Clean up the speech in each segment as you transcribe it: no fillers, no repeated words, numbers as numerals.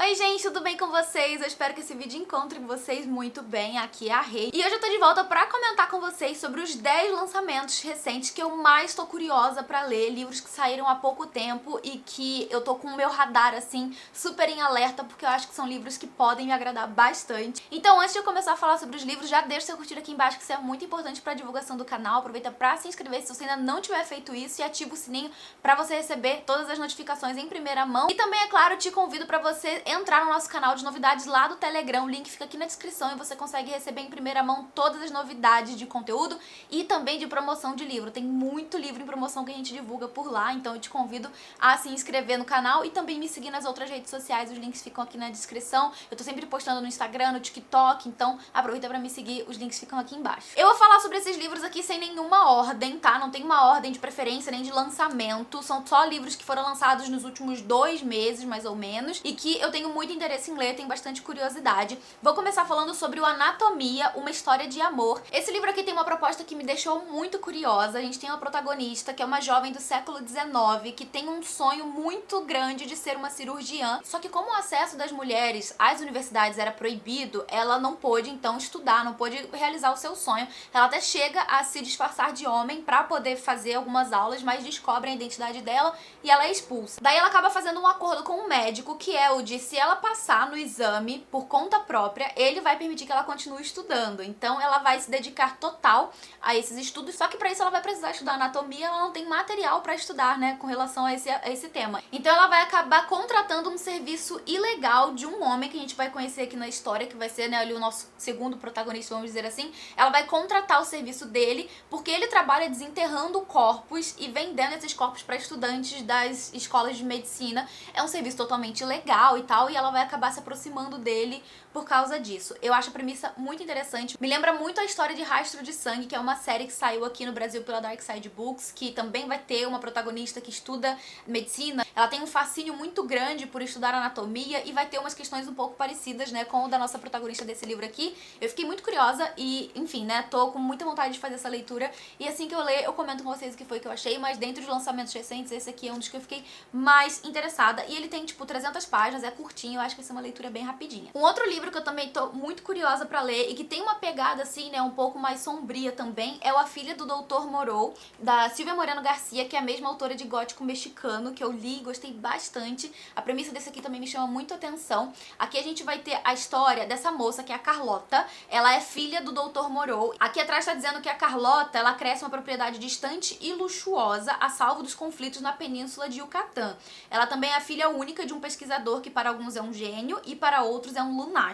Oi gente, tudo bem com vocês? Eu espero que esse vídeo encontre vocês muito bem. Aqui é a Rei. E hoje eu tô de volta pra comentar com vocês sobre os 10 lançamentos recentes que eu mais tô curiosa pra ler. Livros que saíram há pouco tempo e que eu tô com o meu radar, assim, super em alerta, porque eu acho que são livros que podem me agradar bastante. Então, antes de eu começar a falar sobre os livros, já deixa seu curtir aqui embaixo, que isso é muito importante pra divulgação do canal. Aproveita pra se inscrever se você ainda não tiver feito isso e ativa o sininho pra você receber todas as notificações em primeira mão. E também, é claro, te convido pra você entrar no nosso canal de novidades lá do Telegram, o link fica aqui na descrição e você consegue receber em primeira mão todas as novidades de conteúdo e também de promoção de livro. Tem muito livro em promoção que a gente divulga por lá, então eu te convido a se inscrever no canal e também me seguir nas outras redes sociais, os links ficam aqui na descrição. Eu tô sempre postando no Instagram, no TikTok, então aproveita pra me seguir, os links ficam aqui embaixo. Eu vou falar sobre esses livros aqui sem nenhuma ordem, tá? Não tem uma ordem de preferência nem de lançamento, são só livros que foram lançados nos últimos 2 meses, mais ou menos, e que eu tenho muito interesse em ler, tenho bastante curiosidade. Vou começar falando sobre o Anatomia, uma história de amor. Esse livro aqui tem uma proposta que me deixou muito curiosa. A gente tem uma protagonista que é uma jovem do século XIX que tem um sonho muito grande de ser uma cirurgiã. Só que como o acesso das mulheres às universidades era proibido, ela não pôde então estudar, não pôde realizar o seu sonho. Ela até chega a se disfarçar de homem pra poder fazer algumas aulas, mas descobrem a identidade dela e ela é expulsa. Daí ela acaba fazendo um acordo com um médico, que é o de se ela passar no exame por conta própria, ele vai permitir que ela continue estudando. Então ela vai se dedicar total a esses estudos, só que pra isso ela vai precisar estudar anatomia, ela não tem material pra estudar, né, com relação a esse tema. Então ela vai acabar contratando um serviço ilegal de um homem que a gente vai conhecer aqui na história, que vai ser, né, ali o nosso segundo protagonista, vamos dizer assim. Ela vai contratar o serviço dele, porque ele trabalha desenterrando corpos e vendendo esses corpos pra estudantes das escolas de medicina. É um serviço totalmente ilegal e tal, e ela vai acabar se aproximando dele por causa disso. Eu acho a premissa muito interessante. Me lembra muito a história de Rastro de Sangue, que é uma série que saiu aqui no Brasil pela Dark Side Books, que também vai ter uma protagonista que estuda medicina. Ela tem um fascínio muito grande por estudar anatomia e vai ter umas questões um pouco parecidas, né, com o da nossa protagonista desse livro aqui. Eu fiquei muito curiosa e, enfim, né, tô com muita vontade de fazer essa leitura. E assim que eu ler, eu comento com vocês o que foi que eu achei, mas dentre os lançamentos recentes, esse aqui é um dos que eu fiquei mais interessada. E ele tem, tipo, 300 páginas, é curtinho, eu acho que vai ser uma leitura bem rapidinha. Um outro livro que eu também tô muito curiosa pra ler e que tem uma pegada, assim, né, um pouco mais sombria também, é o A Filha do Dr. Moreau, da Silvia Moreno Garcia, que é a mesma autora de Gótico Mexicano, que eu li e gostei bastante. A premissa desse aqui também me chama muito atenção. Aqui a gente vai ter a história dessa moça, que é a Carlota. Ela é filha do Dr. Moreau. Aqui atrás tá dizendo que a Carlota, ela cresce uma propriedade distante e luxuosa, a salvo dos conflitos na península de Yucatán. Ela também é a filha única de um pesquisador que para alguns é um gênio e para outros é um lunático.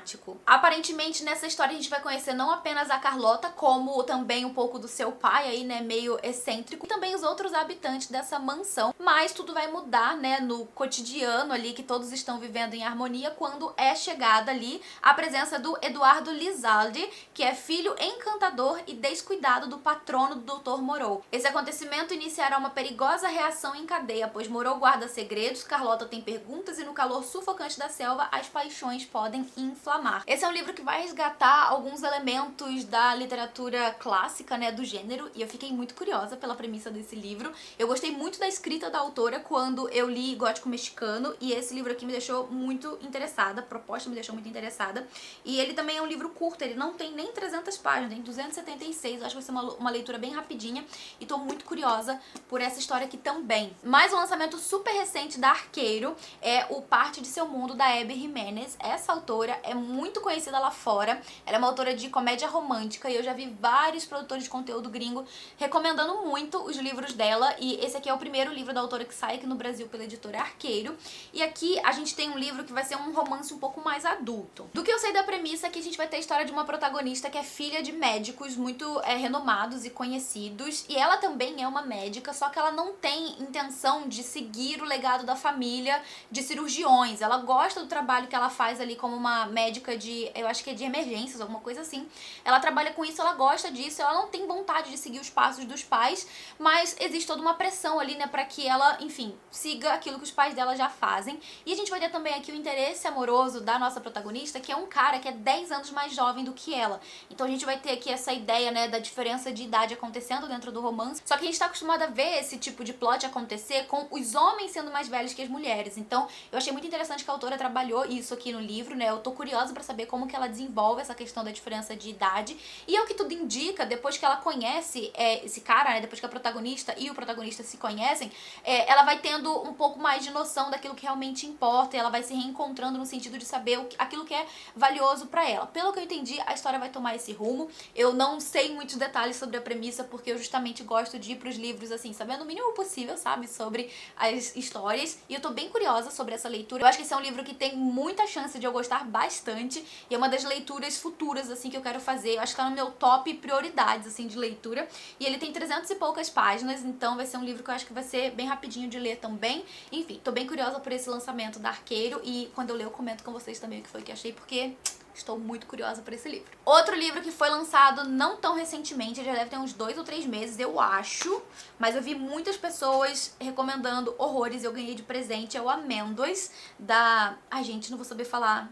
Aparentemente, nessa história a gente vai conhecer não apenas a Carlota, como também um pouco do seu pai aí, né, meio excêntrico, e também os outros habitantes dessa mansão. Mas tudo vai mudar, né, no cotidiano ali, que todos estão vivendo em harmonia, quando é chegada ali a presença do Eduardo Lizalde, que é filho encantador e descuidado do patrono do Dr. Moreau. Esse acontecimento iniciará uma perigosa reação em cadeia, pois Moreau guarda segredos, Carlota tem perguntas e no calor sufocante da selva as paixões podem inflamar. Esse é um livro que vai resgatar alguns elementos da literatura clássica, né, do gênero, e eu fiquei muito curiosa pela premissa desse livro. Eu gostei muito da escrita da autora quando eu li Gótico Mexicano, e esse livro aqui me deixou muito interessada, a proposta me deixou muito interessada. E ele também é um livro curto, ele não tem nem 300 páginas, tem 276, eu acho que vai ser uma leitura bem rapidinha, e tô muito curiosa por essa história aqui também. Mais um lançamento super recente da Arqueiro é o Parte de Seu Mundo, da Abby Jimenez. Essa autora é muito conhecida lá fora, ela é uma autora de comédia romântica e eu já vi vários produtores de conteúdo gringo recomendando muito os livros dela, e esse aqui é o primeiro livro da autora que sai aqui no Brasil pela editora Arqueiro. E aqui a gente tem um livro que vai ser um romance um pouco mais adulto. Do que eu sei da premissa, aqui a gente vai ter a história de uma protagonista que é filha de médicos muito renomados e conhecidos, e ela também é uma médica, só que ela não tem intenção de seguir o legado da família de cirurgiões. Ela gosta do trabalho que ela faz ali como uma médica de, eu acho que é de emergências, alguma coisa assim. Ela trabalha com isso, ela gosta disso, ela não tem vontade de seguir os passos dos pais, mas existe toda uma pressão ali, né, pra que ela, enfim, siga aquilo que os pais dela já fazem. E a gente vai ter também aqui o interesse amoroso da nossa protagonista, que é um cara que é 10 anos mais jovem do que ela. Então a gente vai ter aqui essa ideia, né, da diferença de idade acontecendo dentro do romance. Só que a gente tá acostumado a ver esse tipo de plot acontecer com os homens sendo mais velhos que as mulheres. Então eu achei muito interessante que a autora trabalhou isso aqui no livro, né? Eu tô curiosa pra saber como que ela desenvolve essa questão da diferença de idade. E é o que tudo indica, depois que ela conhece esse cara, né? Depois que a protagonista e o protagonista se conhecem, ela vai tendo um pouco mais de noção daquilo que realmente importa, e ela vai se reencontrando no sentido de saber aquilo que é valioso pra ela. Pelo que eu entendi, a história vai tomar esse rumo. Eu não sei muitos detalhes sobre a premissa, porque eu justamente gosto de ir pros livros, assim, sabendo o mínimo possível, sabe? Sobre as histórias. E eu tô bem curiosa sobre essa leitura. Eu acho que esse é um livro que tem muita chance de eu gostar bastante. E é uma das leituras futuras, assim, que eu quero fazer. Eu acho que tá no meu top prioridades, assim, de leitura. E ele tem 300 e poucas páginas, então vai ser um livro que eu acho que vai ser bem rapidinho de ler também. Enfim, tô bem curiosa por esse lançamento da Arqueiro. E quando eu ler, eu comento com vocês também o que foi que achei, porque estou muito curiosa por esse livro. Outro livro que foi lançado não tão recentemente, já deve ter uns 2 ou 3 meses, eu acho. Mas eu vi muitas pessoas recomendando horrores e eu ganhei de presente. É o Amêndoas, da... Ai, gente, não vou saber falar.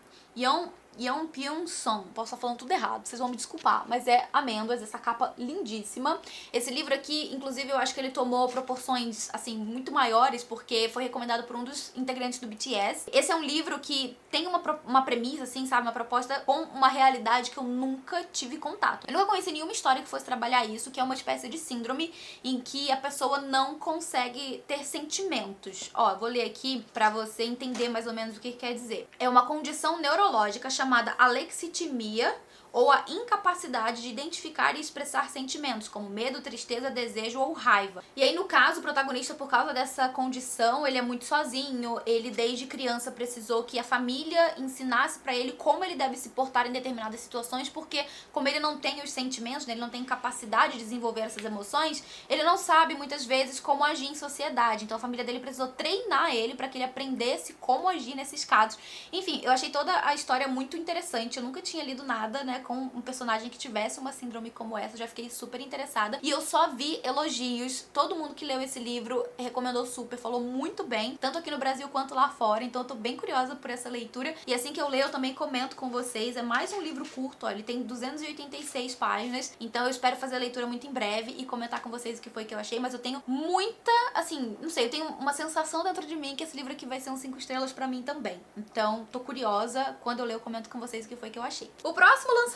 Yeon Pyung-sung. Posso estar falando tudo errado, vocês vão me desculpar. Mas é Amêndoas, essa capa lindíssima. Esse livro aqui, inclusive, eu acho que ele tomou proporções, assim, muito maiores, porque foi recomendado por um dos integrantes do BTS. Esse é um livro que tem uma premissa, assim, sabe? Uma proposta com uma realidade que eu nunca tive contato. Eu nunca conheci nenhuma história que fosse trabalhar isso, que é uma espécie de síndrome em que a pessoa não consegue ter sentimentos. Ó, eu vou ler aqui pra você entender mais ou menos o que quer dizer. É uma condição neurológica chamada alexitimia, ou a incapacidade de identificar e expressar sentimentos, como medo, tristeza, desejo ou raiva. E aí, no caso, o protagonista, por causa dessa condição, ele é muito sozinho, ele desde criança precisou que a família ensinasse pra ele como ele deve se portar em determinadas situações, porque como ele não tem os sentimentos, né, ele não tem capacidade de desenvolver essas emoções, ele não sabe muitas vezes como agir em sociedade. Então a família dele precisou treinar ele pra que ele aprendesse como agir nesses casos. Enfim, eu achei toda a história muito interessante, eu nunca tinha lido nada, né, com um personagem que tivesse uma síndrome como essa, já fiquei super interessada. E eu só vi elogios, todo mundo que leu esse livro recomendou super, falou muito bem, tanto aqui no Brasil quanto lá fora, então eu tô bem curiosa por essa leitura. E assim que eu ler, eu também comento com vocês. É mais um livro curto, ó, ele tem 286 páginas, então eu espero fazer a leitura muito em breve e comentar com vocês o que foi que eu achei, mas eu tenho muita, assim, não sei, eu tenho uma sensação dentro de mim que esse livro aqui vai ser um 5 estrelas pra mim também. Então, tô curiosa, quando eu ler eu comento com vocês o que foi que eu achei. O próximo lançamento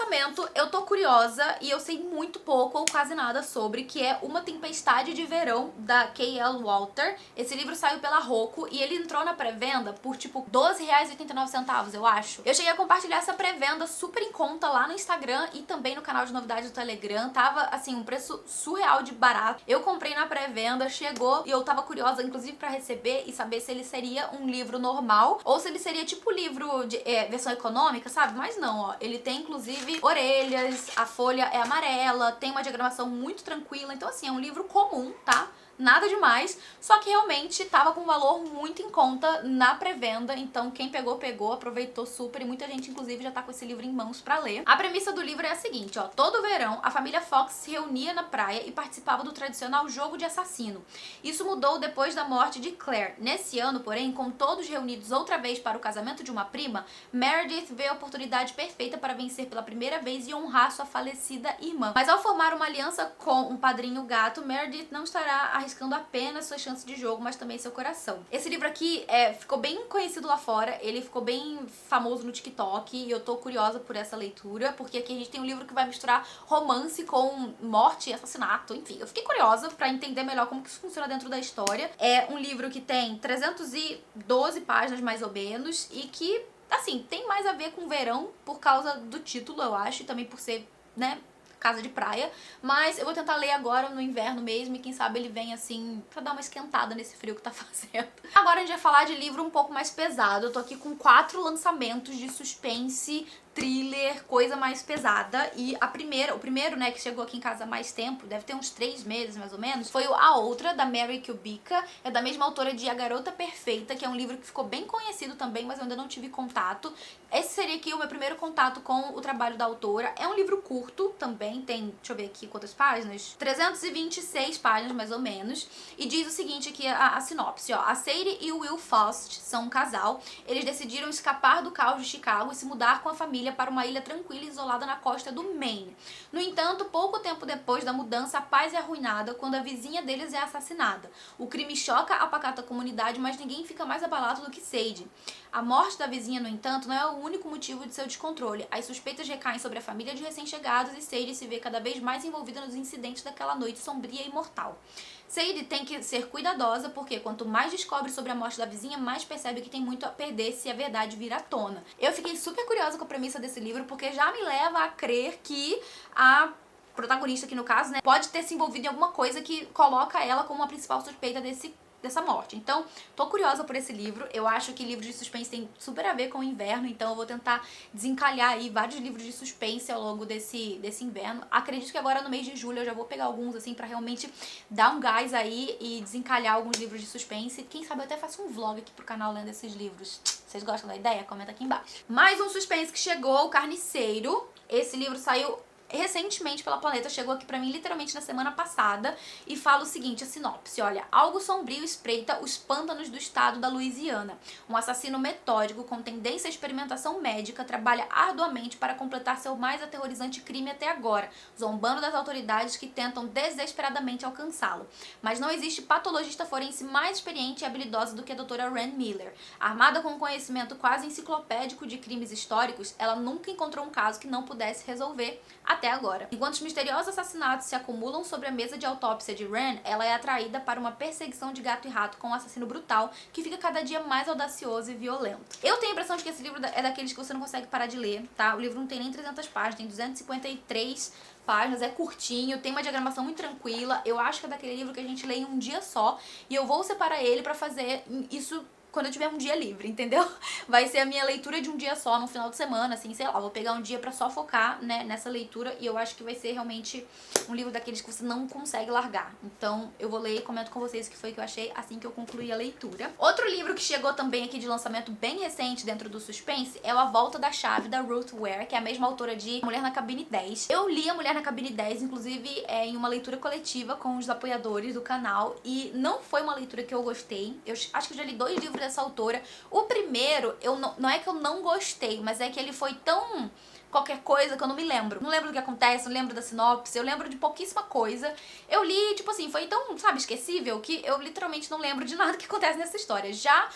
eu tô curiosa e eu sei muito pouco ou quase nada sobre, que é Uma Tempestade de Verão, da K.L. Walter. Esse livro saiu pela Roku e ele entrou na pré-venda por tipo R$12,89, eu acho. Eu cheguei a compartilhar essa pré-venda super em conta lá no Instagram e também no canal de novidades do Telegram. Tava assim, um preço surreal de barato. Eu comprei na pré-venda, chegou e eu tava curiosa inclusive pra receber e saber se ele seria um livro normal ou se ele seria tipo livro de versão econômica, sabe? Mas não, ó, ele tem inclusive orelhas, a folha é amarela, tem uma diagramação muito tranquila, então assim, é um livro comum, tá? Nada demais, só que realmente tava com um valor muito em conta na pré-venda, então quem pegou, pegou, aproveitou super e muita gente inclusive já tá com esse livro em mãos pra ler. A premissa do livro é a seguinte, ó, todo verão a família Fox se reunia na praia e participava do tradicional jogo de assassino. Isso mudou depois da morte de Claire. Nesse ano, porém, com todos reunidos outra vez para o casamento de uma prima, Meredith vê a oportunidade perfeita para vencer pela primeira vez e honrar sua falecida irmã. Mas ao formar uma aliança com um padrinho gato, Meredith não estará arriscando apenas sua chance de jogo, mas também seu coração. Esse livro aqui ficou bem conhecido lá fora, ele ficou bem famoso no TikTok e eu tô curiosa por essa leitura, porque aqui a gente tem um livro que vai misturar romance com morte e assassinato, enfim. Eu fiquei curiosa pra entender melhor como que isso funciona dentro da história. É um livro que tem 312 páginas mais ou menos e que, assim, tem mais a ver com verão por causa do título, eu acho, e também por ser, né, casa de praia, mas eu vou tentar ler agora no inverno mesmo e quem sabe ele vem assim pra dar uma esquentada nesse frio que tá fazendo. Agora a gente vai falar de livro um pouco mais pesado. Eu tô aqui com 4 lançamentos de suspense, thriller, coisa mais pesada. E o primeiro, né, que chegou aqui em casa há mais tempo, deve ter uns 3 meses mais ou menos, foi A Outra, da Mary Kubica. É da mesma autora de A Garota Perfeita, que é um livro que ficou bem conhecido também, mas eu ainda não tive contato. Esse seria aqui o meu primeiro contato com o trabalho da autora. É um livro curto também, tem, deixa eu ver aqui quantas páginas, 326 páginas mais ou menos, e diz o seguinte aqui, a sinopse, ó. A Sadie e o Will Faust são um casal. Eles decidiram escapar do caos de Chicago e se mudar com a família para uma ilha tranquila e isolada na costa do Maine. No entanto, pouco tempo depois da mudança, a paz é arruinada quando a vizinha deles é assassinada. O crime choca a pacata comunidade, mas ninguém fica mais abalado do que Sadie. A morte da vizinha, no entanto, não é o único motivo de seu descontrole. As suspeitas recaem sobre a família de recém-chegados e Sadie se vê cada vez mais envolvida nos incidentes daquela noite sombria e mortal. Sadie tem que ser cuidadosa porque quanto mais descobre sobre a morte da vizinha, mais percebe que tem muito a perder se a verdade vir à tona. Eu fiquei super curiosa com a premissa desse livro porque já me leva a crer que a protagonista aqui no caso, né, pode ter se envolvido em alguma coisa que coloca ela como a principal suspeita dessa morte. Então, tô curiosa por esse livro. Eu acho que livros de suspense tem super a ver com o inverno, então eu vou tentar desencalhar aí vários livros de suspense ao longo desse inverno. Acredito que agora no mês de julho eu já vou pegar alguns, assim, pra realmente dar um gás aí e desencalhar alguns livros de suspense. Quem sabe eu até faço um vlog aqui pro canal lendo esses livros. Vocês gostam da ideia? Comenta aqui embaixo. Mais um suspense que chegou, O Carniceiro. Esse livro saiu recentemente pela Planeta, chegou aqui pra mim literalmente na semana passada e fala o seguinte, a sinopse, olha: algo sombrio espreita os pântanos do estado da Louisiana. Um assassino metódico com tendência à experimentação médica trabalha arduamente para completar seu mais aterrorizante crime até agora, zombando das autoridades que tentam desesperadamente alcançá-lo. Mas não existe patologista forense mais experiente e habilidosa do que a doutora Wren Miller. Armada com um conhecimento quase enciclopédico de crimes históricos, ela nunca encontrou um caso que não pudesse resolver até agora. Enquanto os misteriosos assassinatos se acumulam sobre a mesa de autópsia de Wren, ela é atraída para uma perseguição de gato e rato com um assassino brutal que fica cada dia mais audacioso e violento. Eu tenho a impressão de que esse livro é daqueles que você não consegue parar de ler, tá? O livro não tem nem 300 páginas, tem 253 páginas, é curtinho, tem uma diagramação muito tranquila. Eu acho que é daquele livro que a gente lê em um dia só e eu vou separar ele pra fazer isso quando eu tiver um dia livre, entendeu? Vai ser a minha leitura de um dia só, no final de semana, assim, sei lá, vou pegar um dia pra só focar, né, nessa leitura e eu acho que vai ser realmente um livro daqueles que você não consegue largar. Então, eu vou ler e comento com vocês o que foi que eu achei assim que eu concluí a leitura. Outro livro que chegou também aqui de lançamento bem recente dentro do suspense é o A Volta da Chave, da Ruth Ware, que é a mesma autora de Mulher na Cabine 10. Eu li a Mulher na Cabine 10, inclusive, em uma leitura coletiva com os apoiadores do canal e não foi uma leitura que eu gostei. Eu acho que eu já li 2 livros dessa autora. O primeiro, não é que eu não gostei, mas é que ele foi tão qualquer coisa que eu não me lembro. Não lembro do que acontece, não lembro da sinopse, eu lembro de pouquíssima coisa. Eu li, tipo assim, foi tão, sabe, esquecível que eu literalmente não lembro de nada que acontece nessa história. Já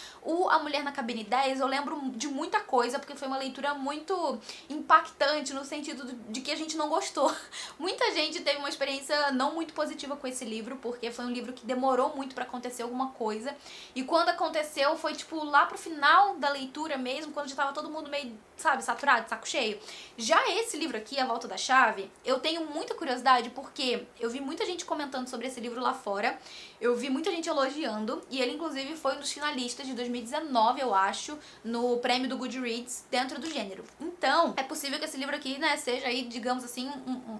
A Mulher na Cabine 10, eu lembro de muita coisa, porque foi uma leitura muito impactante no sentido de que a gente não gostou. Muita gente teve uma experiência não muito positiva com esse livro, porque foi um livro que demorou muito pra acontecer alguma coisa. E quando aconteceu, foi tipo lá pro final da leitura mesmo, quando já tava todo mundo meio, sabe, saturado, saco cheio. Já esse livro aqui, A Volta da Chave, eu tenho muita curiosidade porque eu vi muita gente comentando sobre esse livro lá fora, eu vi muita gente elogiando, e ele inclusive foi um dos finalistas de 2019, eu acho, no prêmio do Goodreads dentro do gênero. Então, é possível que esse livro aqui, né, seja aí, digamos assim,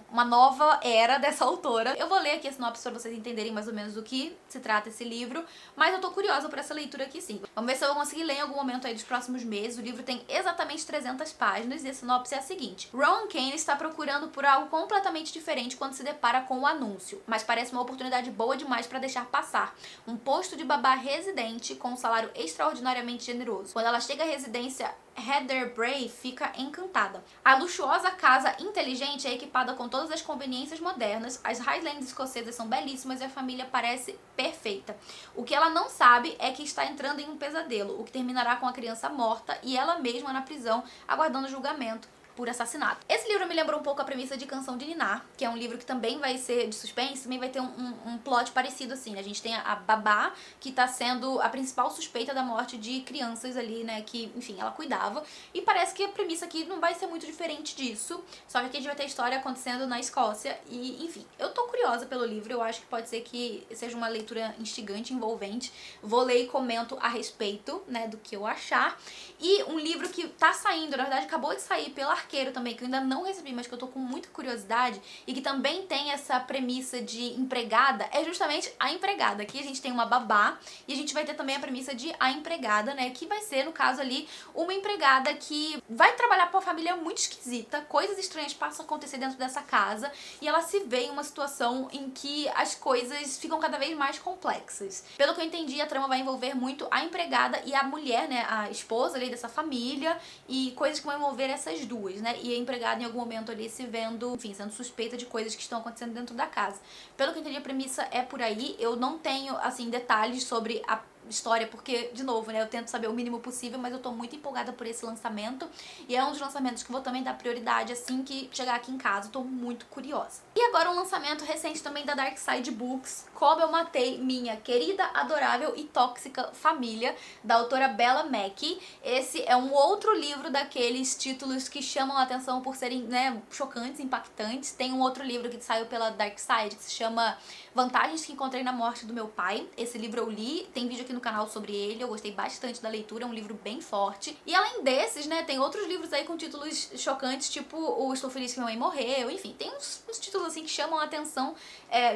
uma nova era dessa autora. Eu vou ler aqui a sinopse pra vocês entenderem mais ou menos do que se trata esse livro, mas eu tô curiosa por essa leitura aqui sim. Vamos ver se eu vou conseguir ler em algum momento aí dos próximos meses. O livro tem exatamente 300 páginas e a sinopse é a seguinte: Rowan Kane está procurando por algo completamente diferente quando se depara com o anúncio, mas parece uma oportunidade boa demais para deixar passar. Um posto de babá residente com um salário extraordinariamente generoso. Quando ela chega à residência, Heather Bray fica encantada. A luxuosa casa inteligente é equipada com todas as conveniências modernas, as Highlands escocesas são belíssimas e a família parece perfeita. O que ela não sabe é que está entrando em um pesadelo, o que terminará com a criança morta e ela mesma na prisão, aguardando julgamento por assassinato. Esse livro me lembrou um pouco a premissa de Canção de Ninar, que é um livro que também vai ser de suspense, também vai ter um plot parecido assim, né? A gente tem a babá, que tá sendo a principal suspeita da morte de crianças ali, né, que, enfim, ela cuidava, e parece que a premissa aqui não vai ser muito diferente disso, só que aqui a gente vai ter a história acontecendo na Escócia, e, enfim, eu tô curiosa pelo livro, eu acho que pode ser que seja uma leitura instigante, envolvente, vou ler e comento a respeito, né, do que eu achar. E um livro que tá saindo, na verdade acabou de sair pela Arqueiro também, que eu ainda não recebi, mas que eu tô com muita curiosidade e que também tem essa premissa de empregada, é justamente a empregada. Aqui a gente tem uma babá e a gente vai ter também a premissa de a empregada, né, que vai ser, no caso ali, uma empregada que vai trabalhar pra uma família muito esquisita, coisas estranhas passam a acontecer dentro dessa casa e ela se vê em uma situação em que as coisas ficam cada vez mais complexas. Pelo que eu entendi, a trama vai envolver muito a empregada e a mulher, né, a esposa ali dessa família e coisas que vão envolver essas duas, né? E a empregada em algum momento ali se vendo, enfim, sendo suspeita de coisas que estão acontecendo dentro da casa. Pelo que eu entendi, a premissa é por aí. Eu não tenho, assim, detalhes sobre a história, porque, de novo, né, eu tento saber o mínimo possível, mas eu tô muito empolgada por esse lançamento, e é um dos lançamentos que eu vou também dar prioridade assim que chegar aqui em casa, eu tô muito curiosa. E agora um lançamento recente também da Dark Side Books, Como Eu Matei Minha Querida, Adorável e Tóxica Família, da autora Bella Mackie. Esse é um outro livro daqueles títulos que chamam a atenção por serem, né, chocantes, impactantes. Tem um outro livro que saiu pela Dark Side que se chama Vantagens que Encontrei na Morte do Meu Pai. Esse livro eu li, tem vídeo aqui no canal sobre ele, eu gostei bastante da leitura, é um livro bem forte. E além desses, né, tem outros livros aí com títulos chocantes, tipo o Estou Feliz que Minha Mãe Morreu, enfim, tem uns títulos assim que chamam a atenção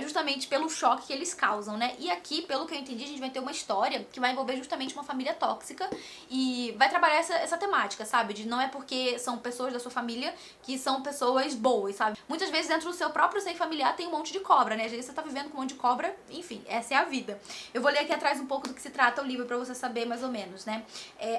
justamente pelo choque que eles causam, né? E aqui, pelo que eu entendi, a gente vai ter uma história que vai envolver justamente uma família tóxica e vai trabalhar essa temática, sabe? De não é porque são pessoas da sua família que são pessoas boas, sabe? Muitas vezes dentro do seu próprio seio familiar tem um monte de cobra, né? Às vezes você tá vivendo com um monte de cobra, enfim, essa é a vida. Eu vou ler aqui atrás um pouco do que se trata o livro pra você saber mais ou menos, né?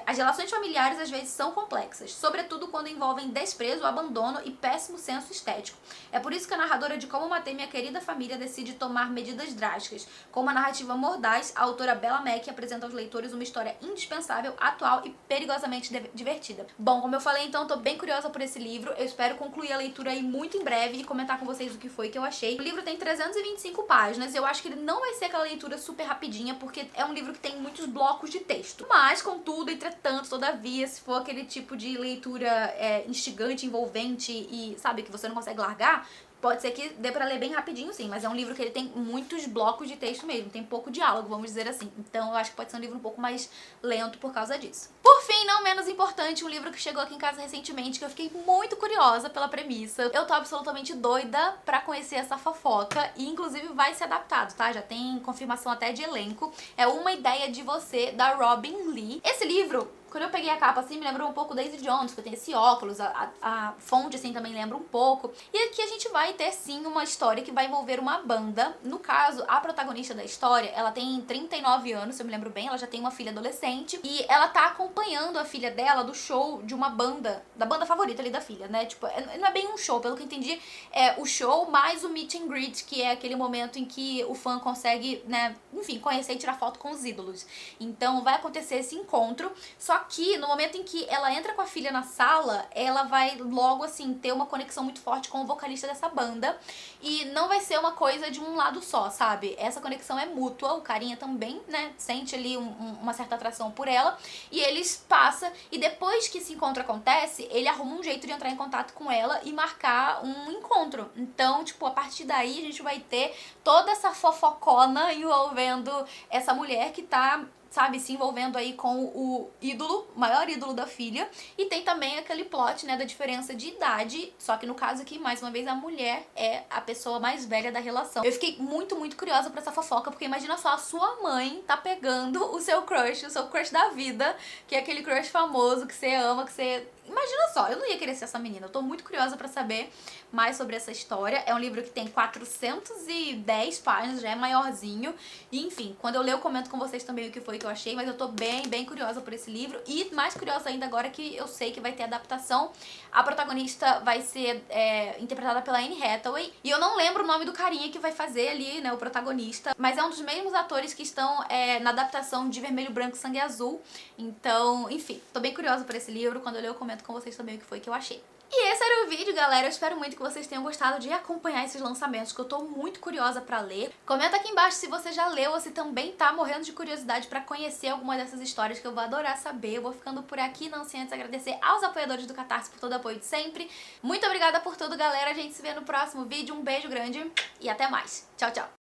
As relações familiares às vezes são complexas, sobretudo quando envolvem desprezo, abandono e péssimo senso estético. É por isso que a narradora de Como Matei Minha Querida Família decide tomar medidas drásticas. Com uma narrativa mordaz, a autora Bella Mackie apresenta aos leitores uma história indispensável, atual e perigosamente divertida. Bom, como eu falei, então, eu tô bem curiosa por esse livro. Eu espero concluir a leitura aí muito em breve e comentar com vocês o que foi que eu achei. O livro tem 325 páginas. Eu acho que ele não vai ser aquela leitura super rapidinha, porque é um livro que tem muitos blocos de texto. Mas, contudo, entretanto, todavia, se for aquele tipo de leitura instigante, envolvente e, sabe, que você não consegue largar, pode ser que dê pra ler bem rapidinho, sim, mas é um livro que ele tem muitos blocos de texto mesmo, tem pouco diálogo, vamos dizer assim. Então eu acho que pode ser um livro um pouco mais lento por causa disso. Por fim, não menos importante, um livro que chegou aqui em casa recentemente, que eu fiquei muito curiosa pela premissa. Eu tô absolutamente doida pra conhecer essa fofoca e inclusive vai ser adaptado, tá? Já tem confirmação até de elenco. É Uma Ideia de Você, da Robin Lee. Esse livro, quando eu peguei a capa assim, me lembrou um pouco Daisy Jones, que tem esse óculos, a fonte assim também lembra um pouco. E aqui a gente vai ter sim uma história que vai envolver uma banda. No caso, a protagonista da história, ela tem 39 anos, se eu me lembro bem, ela já tem uma filha adolescente. E ela tá acompanhando a filha dela do show de uma banda, da banda favorita ali da filha, né? Tipo, não é bem um show, pelo que eu entendi, é o show mais o meet and greet, que é aquele momento em que o fã consegue, né, enfim, conhecer e tirar foto com os ídolos. Então vai acontecer esse encontro, só que no momento em que ela entra com a filha na sala, ela vai logo assim ter uma conexão muito forte com o vocalista dessa banda e não vai ser uma coisa de um lado só, sabe? Essa conexão é mútua, o carinha também, né, sente ali uma certa atração por ela e eles passam e depois que esse encontro acontece, ele arruma um jeito de entrar em contato com ela e marcar um encontro. Então, tipo, a partir daí a gente vai ter toda essa fofocona envolvendo essa mulher que tá, sabe, se envolvendo aí com o ídolo, o maior ídolo da filha. E tem também aquele plot, né, da diferença de idade, só que no caso aqui, mais uma vez, a mulher é a pessoa mais velha da relação. Eu fiquei muito, muito curiosa pra essa fofoca, porque imagina só, a sua mãe tá pegando o seu crush da vida, que é aquele crush famoso que você ama, que você... Imagina só, eu não ia querer ser essa menina. Eu tô muito curiosa pra saber mais sobre essa história. É um livro que tem 410 páginas, já é maiorzinho. E, enfim, quando eu ler eu comento com vocês também o que foi que eu achei, mas eu tô bem, bem curiosa por esse livro. E mais curiosa ainda agora que eu sei que vai ter adaptação. A protagonista vai ser interpretada pela Anne Hathaway. E eu não lembro o nome do carinha que vai fazer ali, né, o protagonista. Mas é um dos mesmos atores que estão na adaptação de Vermelho, Branco e Sangue Azul. Então, enfim, tô bem curiosa por esse livro. Quando eu ler eu comento com vocês também o que foi que eu achei. E esse era o vídeo, galera. Eu espero muito que vocês tenham gostado de acompanhar esses lançamentos, que eu tô muito curiosa pra ler. Comenta aqui embaixo se você já leu ou se também tá morrendo de curiosidade pra conhecer alguma dessas histórias, que eu vou adorar saber. Eu vou ficando por aqui, não sem antes agradecer aos apoiadores do Catarse por todo o apoio de sempre. Muito obrigada por tudo, galera. A gente se vê no próximo vídeo. Um beijo grande e até mais. Tchau, tchau.